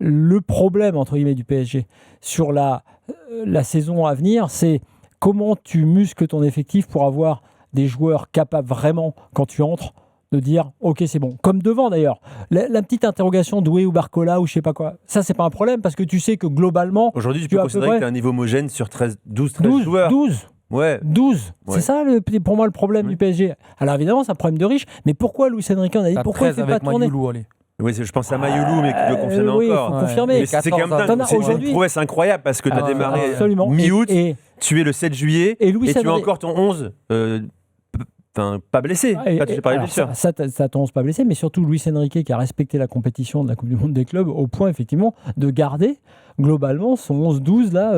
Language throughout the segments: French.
le problème, entre guillemets, du PSG sur la saison à venir, c'est comment tu muscles ton effectif pour avoir des joueurs capables vraiment, quand tu entres, de dire « Ok, c'est bon ». Comme devant, d'ailleurs. La petite interrogation Doué ou Barcola ou je sais pas quoi, ça, c'est pas un problème parce que tu sais que globalement... Aujourd'hui, tu peux considérer que tu as un niveau homogène sur 12 joueurs. 12. Ouais. 12. Ouais. C'est ça, pour moi, le problème du PSG. Alors, évidemment, c'est un problème de riche, mais pourquoi Luis Enrique, on a dit pourquoi il fait pas tourner Oui, je pense à Mayoulou, mais qui doit confirmer encore. Oui, il faut confirmer. Mais c'est quand même une prouesse incroyable parce que tu as démarré mi-août, tu es le 7 juillet et tu as encore ton 11 pas blessé, pas touché par les blessures. Ça ton 11 pas blessé, mais surtout Luis Enrique qui a respecté la compétition de la Coupe du Monde des clubs au point, effectivement, de garder globalement son 11-12 là.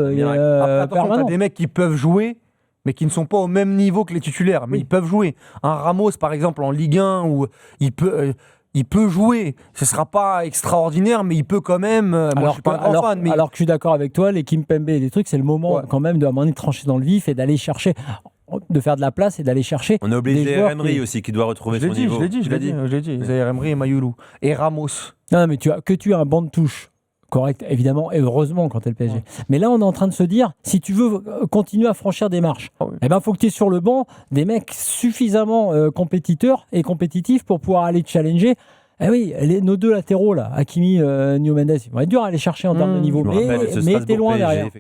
Après, attention, tu as des mecs qui peuvent jouer, mais qui ne sont pas au même niveau que les titulaires, mais ils peuvent jouer. Un Ramos, par exemple, en Ligue 1, où il peut jouer. Ce ne sera pas extraordinaire, mais il peut quand même. Moi, je suis pas un grand fan. Mais... Alors que je suis d'accord avec toi, les Kimpembe et des trucs, c'est le moment quand même de, à un moment donné, de trancher dans le vif et d'aller chercher, de faire de la place et d'aller chercher. On a oublié Zaïre Emery aussi, qui doit retrouver son niveau. Je l'ai dit. Zaïre Emery et Mayoulou. Et Ramos. Non, mais tu as un banc de touche. Correct, évidemment, et heureusement quand t'es le PSG. Ouais. Mais là, on est en train de se dire, si tu veux continuer à franchir des marches, faut que tu aies sur le banc des mecs suffisamment compétiteurs et compétitifs pour pouvoir aller te challenger. Eh oui, nos deux latéraux, là, Hakimi, Nuno Mendes, ils vont être durs à aller chercher en termes de niveau, mais t'es loin derrière.